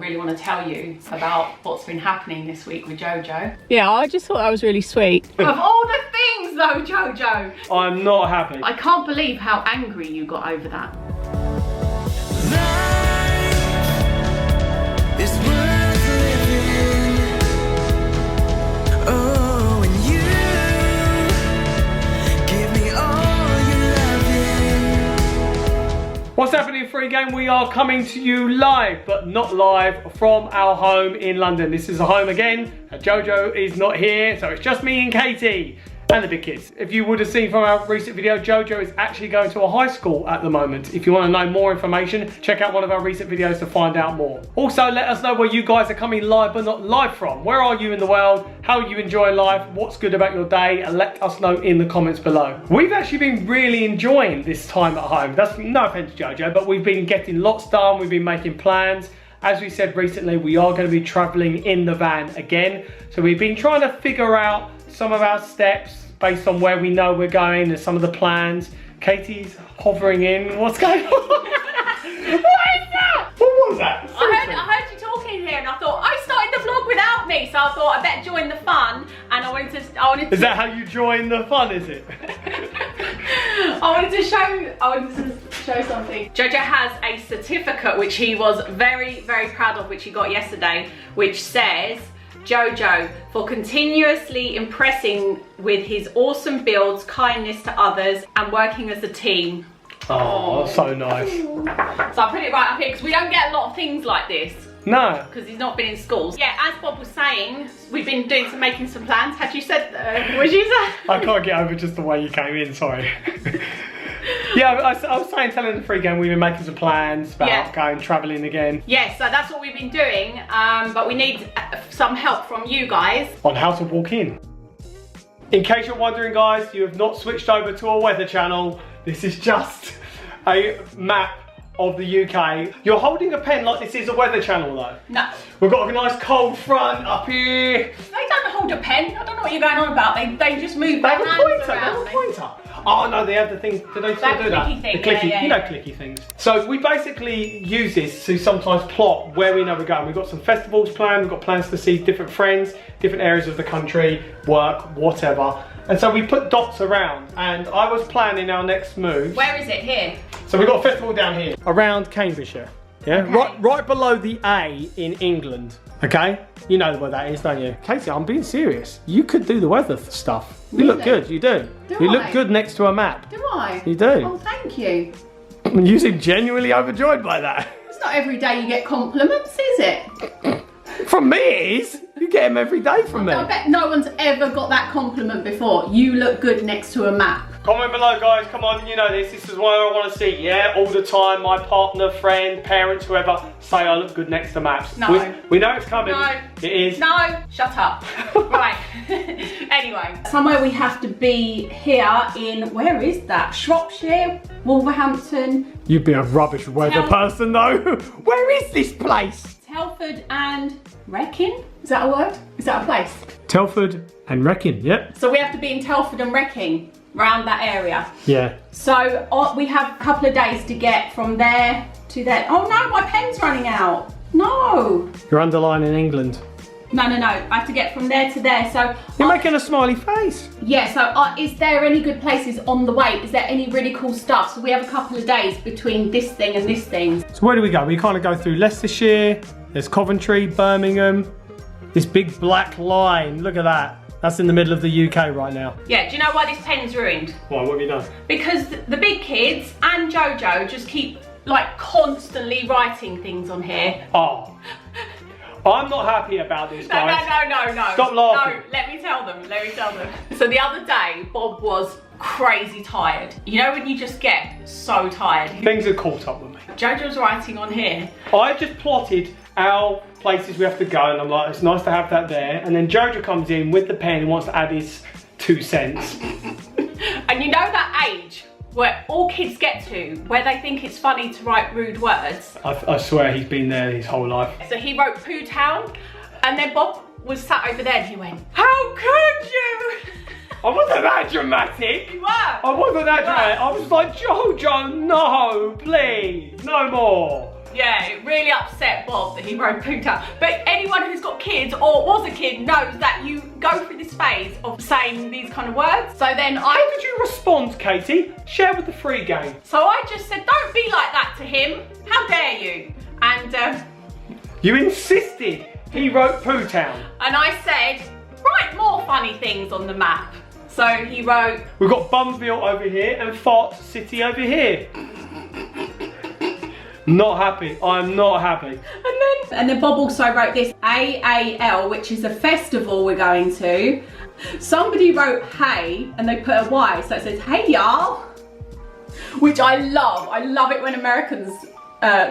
really want to tell you about what's been happening this week with JoJo. Yeah, I just thought that was really sweet. Of all the things though, JoJo. I'm not happy. I can't believe how angry you got over that. What's happening, FreeGang? We are coming to you live, but not live, from our home in London. This is a home again. JoJo is not here, so it's just me and Katie and the big kids. If you would have seen from our recent video, JoJo is actually going to a high school at the moment. If you want to know more information, check out one of our recent videos to find out more. Also, let us know where you guys are coming live but not live from. Where are you in the world? How are you enjoying life? What's good about your day? And let us know in the comments below. We've actually been really enjoying this time at home. That's no offense, JoJo, but we've been getting lots done. We've been making plans. As we said recently, we are going to be traveling in the van again. So we've been trying to figure out some of our steps based on where we know we're going and some of the plans. Katie's hovering in. What's going on? What is that? What was that? I heard you talking here and I thought, I started the vlog without me, so I thought I better join the fun, and I wanted to Is that how you join the fun, is it? I wanted to show something. JoJo has a certificate which he was very, very proud of, which he got yesterday, which says, JoJo, for continuously impressing with his awesome builds, kindness to others, and working as a team. Oh, so nice. So I put it right up here because we don't get a lot of things like this. No. Because he's not been in schools. Yeah, as Bob was saying, we've been making some plans. Had you said, what did you say? I can't get over just the way you came in, sorry. Yeah, I was telling the FreeGang we've been making some plans about going travelling again. Yes, so that's what we've been doing, but we need some help from you guys. On how to walk in. In case you're wondering, guys, you have not switched over to a weather channel. This is just a map of the UK. You're holding a pen like this is a weather channel though. No. We've got a nice cold front up here. They don't hold a pen. I don't know what you're going on about. They just move their hands around. They have a pointer. Oh no, they have the thing. Do they still do that? Clicky thing. The clicky, yeah. You know, clicky things. So we basically use this to sometimes plot where we know we're going. We've got some festivals planned. We've got plans to see different friends, different areas of the country, work, whatever. And so we put dots around. And I was planning our next move. Where is it? Here. So we've got a festival down here, around Cambridgeshire. Yeah, okay. right below the A in England. Okay, you know where that is, don't you? Katie, I'm being serious. You could do the weather stuff. You look good, you do. You look good next to a map. Do I? You do. Oh, thank you. You seem genuinely overjoyed by that. It's not every day you get compliments, is it? From me it is. You get them every day from me. I bet no one's ever got that compliment before. You look good next to a map. Comment below, guys. Come on, you know this. This is what I want to see. Yeah, all the time. My partner, friend, parents, whoever say I look good next to maps. No. We know it's coming. No. It is. No. Shut up. Right. Anyway, somewhere we have to be here in, where is that? Shropshire, Wolverhampton. You'd be a rubbish weather person though. Where is this place? Telford and Wrekin? Is that a word? Is that a place? Telford and Wrekin, yep. So we have to be in Telford and Wrekin, around that area. Yeah. So we have a couple of days to get from there to there. Oh no, my pen's running out. No. You're underlining England. No. I have to get from there to there. So you're making a smiley face. Yeah, so is there any good places on the way? Is there any really cool stuff? So we have a couple of days between this thing and this thing. So where do we go? We kind of go through Leicestershire, there's Coventry, Birmingham, this big black line, look at that. That's in the middle of the UK right now. Yeah, do you know why this pen's ruined? Why, what have you done? Because the big kids and JoJo just keep like constantly writing things on here. Oh. I'm not happy about this, guys. No. Stop laughing. No, let me tell them. So the other day, Bob was crazy tired. You know when you just get so tired? Things are caught up with me. JoJo's writing on here. I just plotted our places we have to go and I'm like, it's nice to have that there. And then JoJo comes in with the pen and wants to add his 2 cents. And you know that age where all kids get to, where they think it's funny to write rude words? I swear he's been there his whole life. So he wrote Poo Town, and then Bob was sat over there and he went, how could you? I wasn't that dramatic. You were. I wasn't that dramatic. I was like, JoJo, no, please, no more. Yeah, it really upset Bob that he wrote poo town. But anyone who's got kids or was a kid knows that you go through this phase of saying these kind of words. So then How did you respond, Katie? Share with the FreeGang. So I just said, don't be like that to him. How dare you? And you insisted he wrote Poo Town. And I said, write more funny things on the map. So he wrote, we've got Bumville over here and Fart City over here. Not happy. I'm not happy. And then Bob also wrote this AAL, which is a festival we're going to. Somebody wrote hey, and they put a Y, so it says hey y'all, which I love. I love it when Americans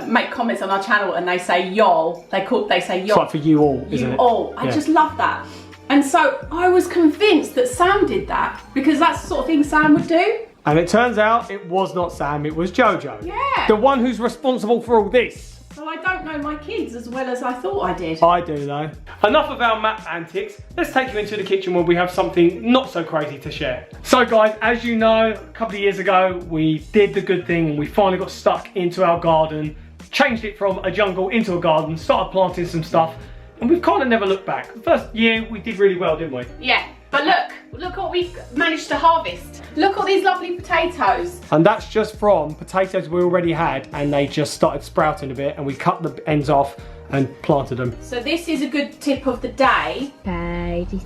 make comments on our channel and they say y'all. They say y'all. It's like for you all, isn't it? You all. I just love that. And so I was convinced that Sam did that because that's the sort of thing Sam would do. And it turns out it was not Sam, it was JoJo. Yeah. The one who's responsible for all this. So I don't know my kids as well as I thought I did. I do though. Enough of our map antics. Let's take you into the kitchen where we have something not so crazy to share. So guys, as you know, a couple of years ago, we did the good thing and we finally got stuck into our garden, changed it from a jungle into a garden, started planting some stuff, and we've kind of never looked back. The first year we did really well, didn't we? Yeah, but look what we managed to harvest. Look at these lovely potatoes. And that's just from potatoes we already had and they just started sprouting a bit and we cut the ends off and planted them. So this is a good tip of the day.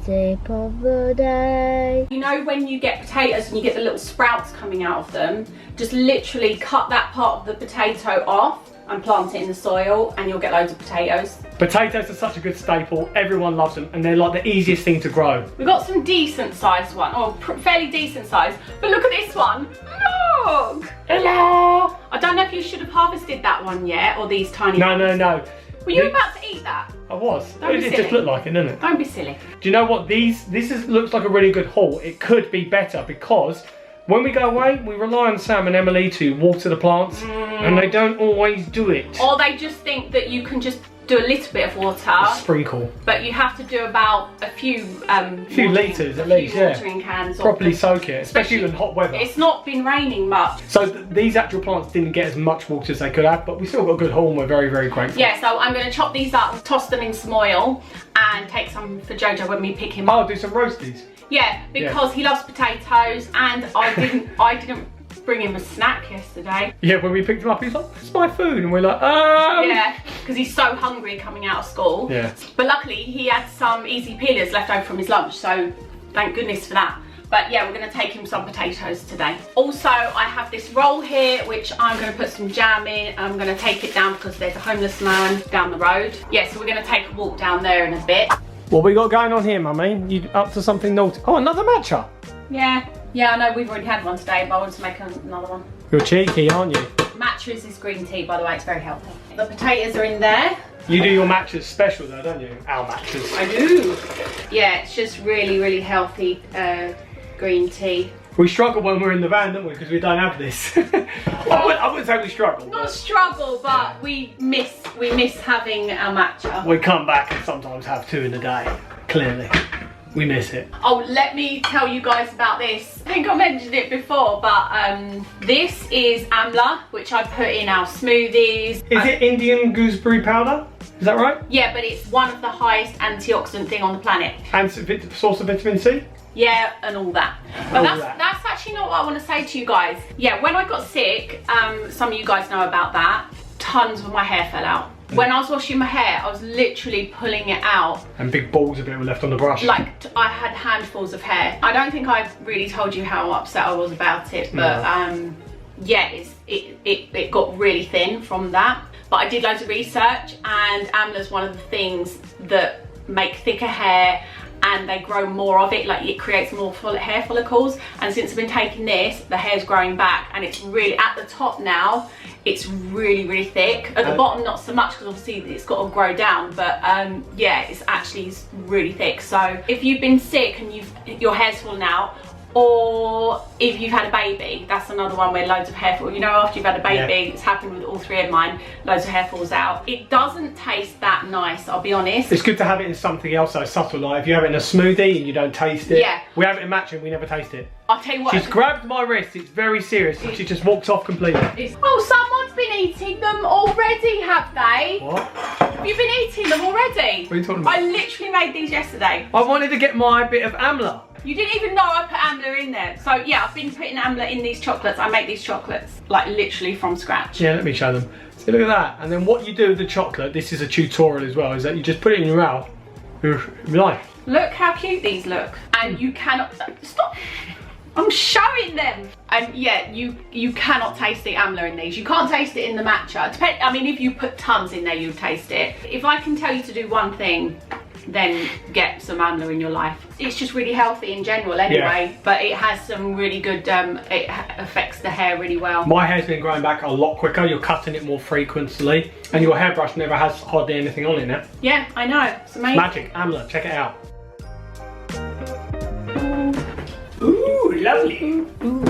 Tip of the day. You know when you get potatoes and you get the little sprouts coming out of them, just literally cut that part of the potato off and plant it in the soil and you'll get loads of potatoes. Potatoes are such a good staple, everyone loves them and they're like the easiest thing to grow. We've got some decent sized one, or fairly decent size, but look at this one. Look! Hello! I don't know if you should have harvested that one yet, or these tiny No, ones. no, no. Were you about to eat that? I was. Don't be It silly. just looked like it, didn't it? Don't be silly. Do you know what? Looks like a really good haul. It could be better because when we go away, we rely on Sam and Emily to water the plants and they don't always do it. Or they just think that you can just do a little bit of water, Sprinkle. but you have to do about a few litres at least, yeah. watering cans. Properly soak it, especially in hot weather. It's not been raining much. So these actual plants didn't get as much water as they could have, but we still got a good haul and we're very, very grateful. Yeah, so I'm going to chop these up, toss them in some oil, and take some for JoJo when we pick him up. I'll do some roasties. Yeah, because he loves potatoes, and I didn't bring him a snack yesterday. Yeah, when we picked him up, he's like, "It's my food," and we're like, Yeah, because he's so hungry coming out of school. Yeah. But luckily, he had some easy peelers left over from his lunch, so thank goodness for that. But yeah, we're going to take him some potatoes today. Also, I have this roll here, which I'm going to put some jam in. I'm going to take it down because there's a homeless man down the road. Yeah, so we're going to take a walk down there in a bit. What we got going on here, Mummy? You up to something naughty? Oh, another matcha. Yeah, I know we've already had one today, but I wanted to make another one. You're cheeky, aren't you? Matcha is this green tea, by the way, it's very healthy. The potatoes are in there. You do your matches special though, don't you? Our matches. I do. Yeah, it's just really, really healthy green tea. We struggle when we're in the van, don't we? Because we don't have this. I wouldn't say we struggle. Not struggle, but we miss having our matcha. We come back and sometimes have 2 in a day. Clearly. We miss it. Oh, let me tell you guys about this. I think I mentioned it before, but this is amla, which I put in our smoothies. Is it Indian gooseberry powder? Is that right? Yeah, but it's one of the highest antioxidant thing on the planet. And source of vitamin C? Yeah, and all that. But that's actually not what I want to say to you guys. Yeah, when I got sick, some of you guys know about that, tons of my hair fell out. When I was washing my hair, I was literally pulling it out. And big balls of it were left on the brush. Like, I had handfuls of hair. I don't think I really told you how upset I was about it, but yeah, it got really thin from that. But I did loads of research, and amla's one of the things that make thicker hair, and they grow more of it, like it creates more hair follicles. And since I've been taking this, the hair's growing back, and it's really, at the top now, it's really, really thick. At the bottom, not so much, because obviously it's got to grow down, but yeah, it's actually really thick. So if you've been sick and your hair's fallen out, or if you've had a baby, that's another one where loads of hair fall. You know, after you've had a baby, it's happened with all 3 of mine, loads of hair falls out. It doesn't taste that nice, I'll be honest. It's good to have it in something else though, subtle, like if you have it in a smoothie and you don't taste it. Yeah. We have it in matcha and we never taste it. I'll tell you what. She's grabbed my wrist, it's very serious, and she just walked off completely. Oh, someone's been eating them already, have they? What? Have you been eating them already? What are you talking about? I literally made these yesterday. I wanted to get my bit of amla. You didn't even know I put amla in there. So yeah, I've been putting amla in these chocolates. I make these chocolates like literally from scratch. Yeah, let me show them. See, look at that. And then what you do with the chocolate, this is a tutorial as well, is that you just put it in your mouth. Life. Look how cute these look. And you cannot, stop. I'm showing them. And yeah, you cannot taste the amla in these. You can't taste it in the matcha. I mean, if you put tons in there, you'd taste it. If I can tell you to do one thing, then get some amla in your life. It's just really healthy in general anyway, yeah. But it has some really good, it affects the hair really well. My hair's been growing back a lot quicker. You're cutting it more frequently. And your hairbrush never has hardly anything on it now. Yeah, I know. It's amazing. Magic, amla, check it out. Ooh, lovely. Ooh.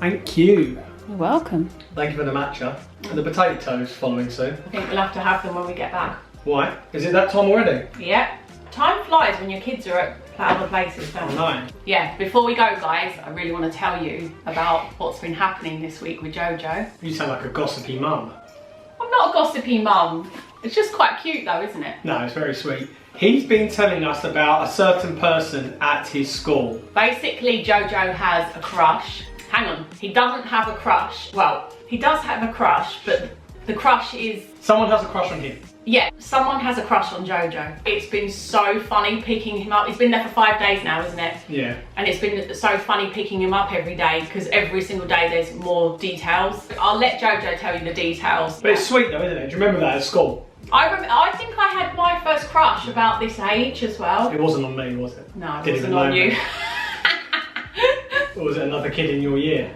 Thank you. You're welcome. Thank you for the matcha. And the potato toast following soon. I think we'll have to have them when we get back. Why? Is it that time already? Yeah. Time flies when your kids are at other places, don't they? I know. Yeah, before we go guys, I really want to tell you about what's been happening this week with JoJo. You sound like a gossipy mum. I'm not a gossipy mum. It's just quite cute though, isn't it? No, it's very sweet. He's been telling us about a certain person at his school. Basically, JoJo has a crush. Hang on, he doesn't have a crush. Well, he does have a crush, but the crush is... Someone has a crush on him. Yeah, someone has a crush on JoJo. It's been so funny picking him up. He's been there for 5 days now, isn't it? Yeah. And it's been so funny picking him up every day because every single day there's more details. I'll let JoJo tell you the details. But it's sweet though, isn't it? Do you remember that at school? I think I had my first crush about this age as well. It wasn't on me, was it? No, it wasn't on you. Or was it another kid in your year?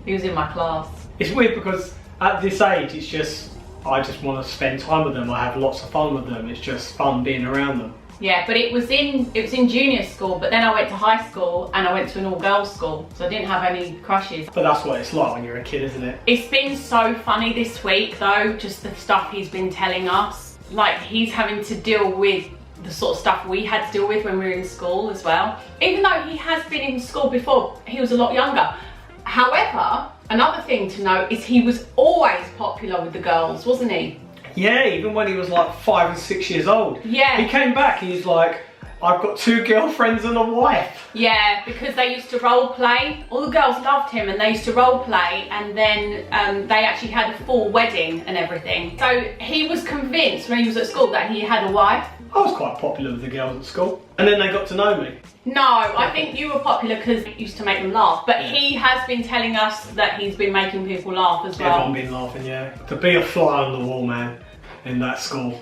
He was in my class. It's weird because at this age, it's just, I just want to spend time with them. I have lots of fun with them. It's just fun being around them. Yeah, but it was in junior school, but then I went to high school and I went to an all-girls school, so I didn't have any crushes. But that's what it's like when you're a kid, isn't it? It's been so funny this week though, just the stuff he's been telling us. Like, he's having to deal with the sort of stuff we had to deal with when we were in school as well. Even though he has been in school before, he was a lot younger. However, another thing to note is he was always popular with the girls, wasn't he? Yeah, even when he was like 5 and 6 years old. Yeah. He came back and he's like, I've got 2 girlfriends and a wife. Yeah, because they used to role play. All the girls loved him and they used to role play, and then they actually had a full wedding and everything. So he was convinced when he was at school that he had a wife. I was quite popular with the girls at school. And then they got to know me. No, I think you were popular because it used to make them laugh. But yeah, he has been telling us that he's been making people laugh as well. Everyone been laughing, yeah. To be a fly on the wall, man, in that school.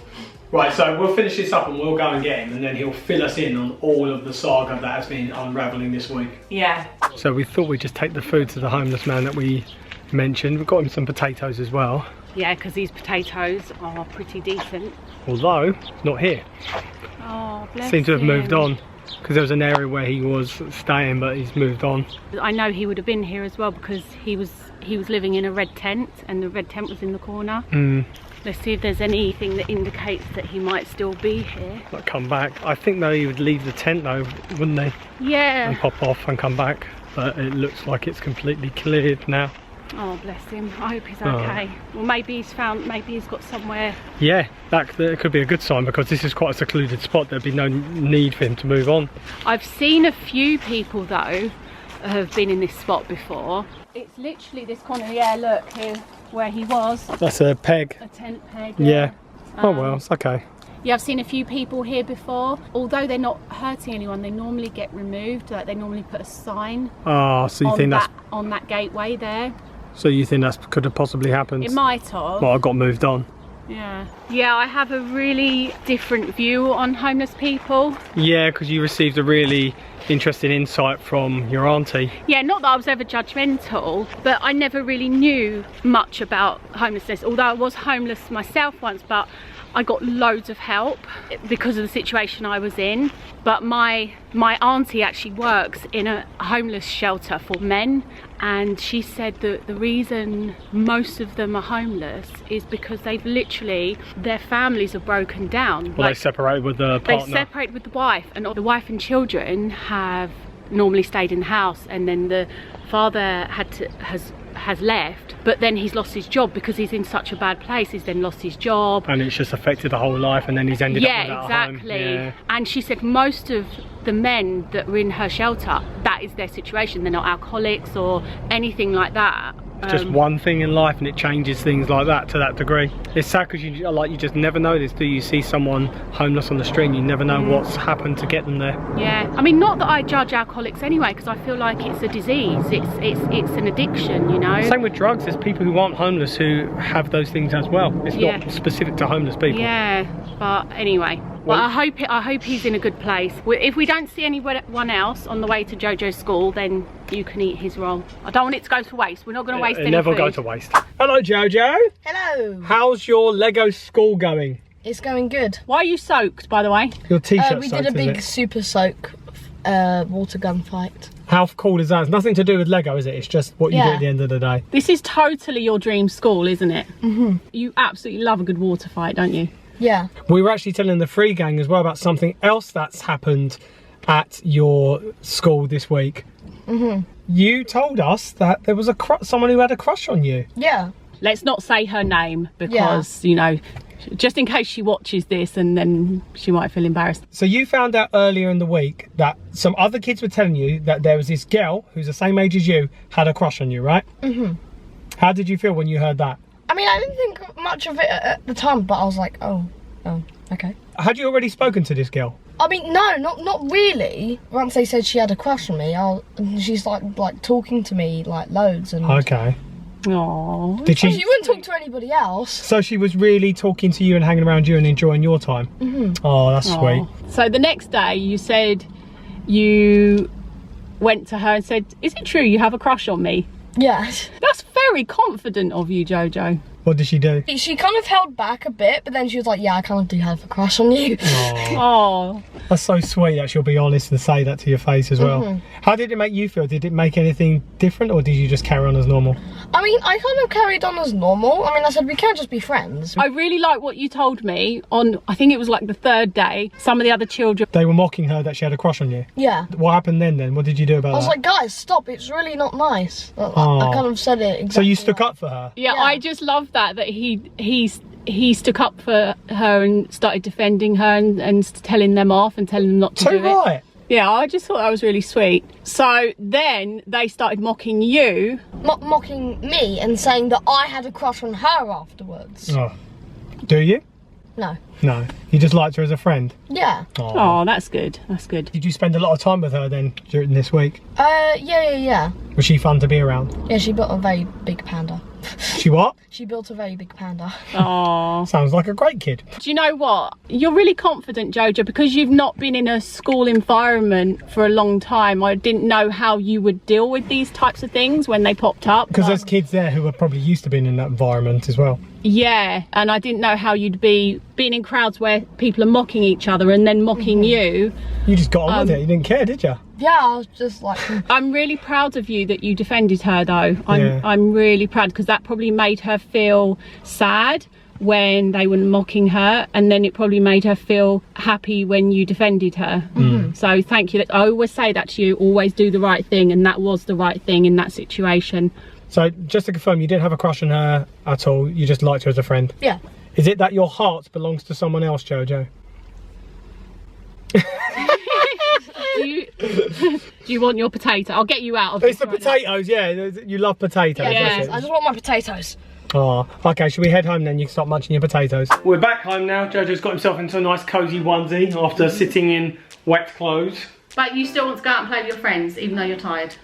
Right, so we'll finish this up and we'll go and get him, and then he'll fill us in on all of the saga that has been unravelling this week. Yeah. So we thought we'd just take the food to the homeless man that we mentioned. We've got him some potatoes as well. Yeah, because these potatoes are pretty decent. Although, not here. Oh, bless him. Seemed to have moved on, because there was an area where he was staying, but he's moved on. I know he would have been here as well because he was living in a red tent, and the red tent was in the corner. Let's see if there's anything that indicates that he might still be here. Like come back. I think though he would leave the tent though, wouldn't they? Yeah. And pop off and come back. But it looks like it's completely cleared now. Oh, bless him. I hope he's okay. Well, maybe he's got somewhere. Yeah, that could be a good sign, because this is quite a secluded spot. There'd be no need for him to move on. I've seen a few people though have been in this spot before. It's literally this corner. Yeah, look here where he was. That's a peg. A tent peg. Yeah. Oh well, it's okay. Yeah, I've seen a few people here before. Although they're not hurting anyone, they normally get removed. Like, they normally put a sign. Oh, so you think that's on that gateway there? So you think that could have possibly happened? It might have. Well, I got moved on. Yeah. Yeah, I have a really different view on homeless people. Yeah, because you received a really interesting insight from your auntie. Yeah, not that I was ever judgmental, but I never really knew much about homelessness. Although I was homeless myself once, but I got loads of help because of the situation I was in. But my auntie actually works in a homeless shelter for men, and she said that the reason most of them are homeless is because they've literally, their families are broken down. Well, like, they separated with the partner. They separated with the wife, and the wife and children have normally stayed in the house, and then the father has has left, but then he's lost his job because he's in such a bad place. He's then lost his job. And it's just affected the whole life, and then he's ended up with that exactly. home. Yeah. And she said most of the men that were in her shelter, that is their situation. They're not alcoholics or anything like that. Just one thing in life, and it changes things like that to that degree. It's sad because you just never know this, do you? See someone homeless on the street and you never know what's happened to get them there. Yeah, I mean, not that I judge alcoholics anyway, because I feel like it's a disease, it's an addiction, you know. Same with drugs. There's people who aren't homeless who have those things as well. It's not specific to homeless people. Yeah, but anyway. Well, I hope he's in a good place. If we don't see anyone else on the way to JoJo's school, then you can eat his roll. I don't want it to go to waste. We're not going to waste any never food. go to waste. Hello, JoJo. Hello. How's your Lego school going? It's going good. Why are you soaked, by the way? Your t-shirt We soaked, did a big is it? super soak water gun fight. How cool is that? It's nothing to do with Lego, is it? It's just what you do at the end of the day. This is totally your dream school, isn't it? Mm-hmm. You absolutely love a good water fight, don't you? Yeah. We were actually telling the FreeGang as well about something else that's happened at your school this week. Mm-hmm. You told us that there was someone who had a crush on you. Yeah. Let's not say her name because, you know, just in case she watches this and then she might feel embarrassed. So you found out earlier in the week that some other kids were telling you that there was this girl who's the same age as you had a crush on you, right? Mm-hmm. How did you feel when you heard that? I mean, I didn't think much of it at the time, but I was like, oh, okay. Had you already spoken to this girl? I mean, no, not really. Once they said she had a crush on me, she's like talking to me like loads and. Okay. Aww. Did she? She wouldn't talk to anybody else. So she was really talking to you and hanging around you and enjoying your time. Mm-hmm. Oh, that's sweet. So the next day, you said you went to her and said, "Is it true you have a crush on me?" Yeah. That's very confident of you, JoJo. What did she do? She kind of held back a bit, but then she was like, yeah, I kind of do have a crush on you. Oh. That's so sweet that she'll be honest and say that to your face as well. Mm-hmm. How did it make you feel? Did it make anything different, or did you just carry on as normal? I mean, I kind of carried on as normal. I mean, I said, we can't just be friends. I really like what you told me on, I think it was like the third day, some of the other children. They were mocking her that she had a crush on you? Yeah. What happened then? What did you do about that? I was like, guys, stop, it's really not nice. I kind of said it exactly. So you stuck up for her? Yeah, I just love that he stuck up for her and started defending her and telling them off and telling them not to do it. Right. Yeah, I just thought that was really sweet. So then they started mocking you. Mocking me and saying that I had a crush on her afterwards. Oh. Do you? No. No. You just liked her as a friend? Yeah. Oh, that's good. That's good. Did you spend a lot of time with her then during this week? Yeah. Was she fun to be around? Yeah, she built a very big panda. She what? She built a very big panda. Oh. Sounds like a great kid. Do you know what? You're really confident, JoJo, because you've not been in a school environment for a long time. I didn't know how you would deal with these types of things when they popped up. Because there's kids there who are probably used to being in that environment as well. Yeah, and I didn't know how you'd be being in crowds where people are mocking each other and then mocking you. You just got on with it. You didn't care, did you? Yeah, I was just like... I'm really proud of you that you defended her, though. I'm really proud, because that probably made her feel sad when they were mocking her, and then it probably made her feel happy when you defended her. Mm-hmm. So thank you. I always say that to you, always do the right thing, and that was the right thing in that situation. So just to confirm, you didn't have a crush on her at all, you just liked her as a friend? Yeah. Is it that your heart belongs to someone else, JoJo? Do you want your potato? I'll get you out of It's the potatoes, yeah. You love potatoes. Yeah, I just want my potatoes. Oh, okay, should we head home then? You can start munching your potatoes. We're back home now. JoJo's got himself into a nice cosy onesie after sitting in wet clothes. But you still want to go out and play with your friends, even though you're tired?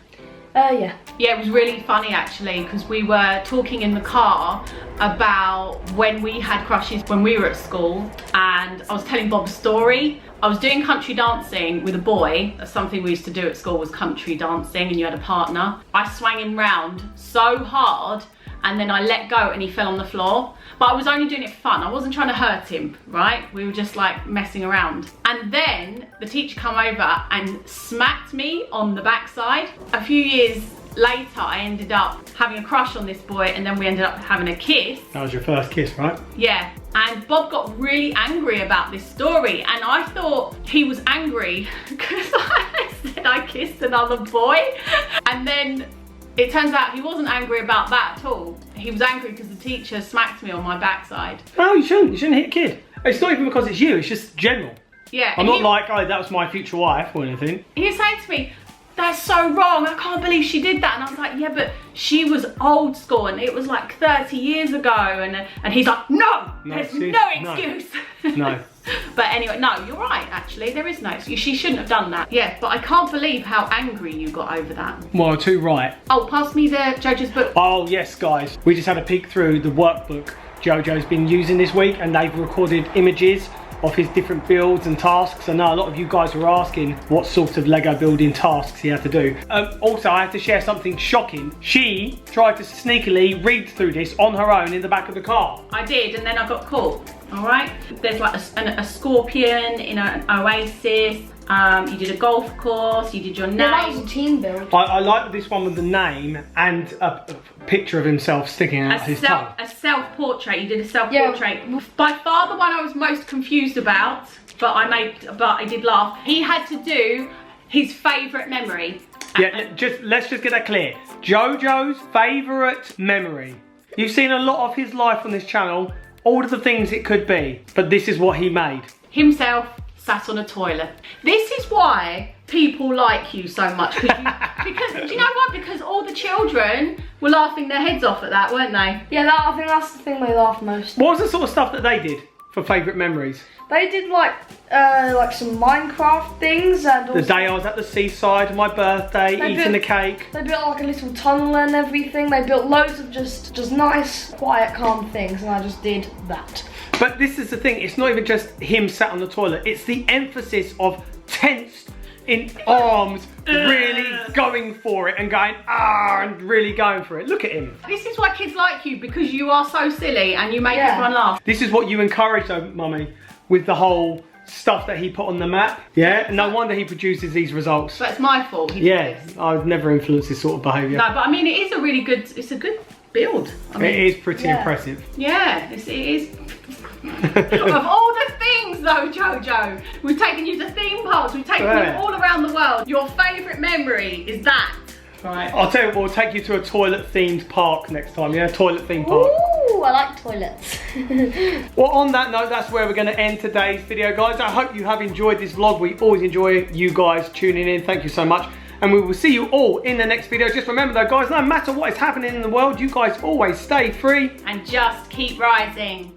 Yeah. Yeah, it was really funny actually, because we were talking in the car about when we had crushes when we were at school, and I was telling Bob a story. I was doing country dancing with a boy. That's something we used to do at school, was country dancing, and you had a partner. I swung him round so hard, and then I let go and he fell on the floor. But I was only doing it for fun. I wasn't trying to hurt him, right? We were just like messing around. And then the teacher came over and smacked me on the backside. A few years later, I ended up having a crush on this boy, and then we ended up having a kiss. That was your first kiss, right? Yeah. And Bob got really angry about this story, and I thought he was angry because I said I kissed another boy. And then It turns out he wasn't angry about that at all. He was angry because the teacher smacked me on my backside. No, you shouldn't. You shouldn't hit a kid. It's not even because it's you. It's just general. Yeah. I'm not like, oh, that was my future wife or anything. He was saying to me, that's so wrong. I can't believe she did that. And I was like, yeah, but she was old school and it was like 30 years ago. And he's like, no, there's no excuse. No. But anyway, no, you're right, actually. There is no excuse. She shouldn't have done that. Yeah, but I can't believe how angry you got over that. Well, too right. Oh, pass me the JoJo's book. Oh, yes, guys. We just had a peek through the workbook JoJo's been using this week, and they've recorded images of his different builds and tasks. I know a lot of you guys were asking what sort of Lego building tasks he had to do. Also, I have to share something shocking. She tried to sneakily read through this on her own in the back of the car. I did, and then I got caught. All right. There's like a scorpion in an oasis. You did a golf course. You did your name. Yeah, that was a team build. I like this one with the name and a picture of himself sticking out his tongue. A self-portrait. You did a self-portrait. Yeah. By far the one I was most confused about, but I did laugh. He had to do his favourite memory. Yeah, let's just get that clear. JoJo's favourite memory. You've seen a lot of his life on this channel, all of the things it could be, but this is what he made. Himself sat on a toilet. This is why people like you so much. Because do you know what? Because all the children were laughing their heads off at that, weren't they? Yeah, I think that's the thing they laughed most. What was the sort of stuff that they did for favourite memories? They did like some Minecraft things and also the day I was at the seaside, my birthday, eating the cake. They built like a little tunnel and everything. They built loads of just nice, quiet, calm things, and I just did that. But this is the thing, it's not even just him sat on the toilet, it's the emphasis of tensed in arms, really going for it and going, and really going for it. Look at him. This is why kids like you, because you are so silly and you make everyone laugh. This is what you encourage though, Mummy, with the whole stuff that he put on the map. Yeah, no wonder he produces these results. But it's my fault. I've never influenced this sort of behaviour. No, but I mean, it is a really good, it's a good build. I mean, it is pretty impressive. Yeah, it is. Of all the things though, JoJo, we've taken you to theme parks, we've taken you all around the world. Your favourite memory is that. Right. I'll tell you what, we'll take you to a toilet themed park next time, yeah? Toilet themed park. Ooh, I like toilets. Well, on that note, that's where we're going to end today's video, guys. I hope you have enjoyed this vlog. We always enjoy you guys tuning in. Thank you so much. And we will see you all in the next video. Just remember though, guys, no matter what is happening in the world, you guys always stay free. And just keep rising.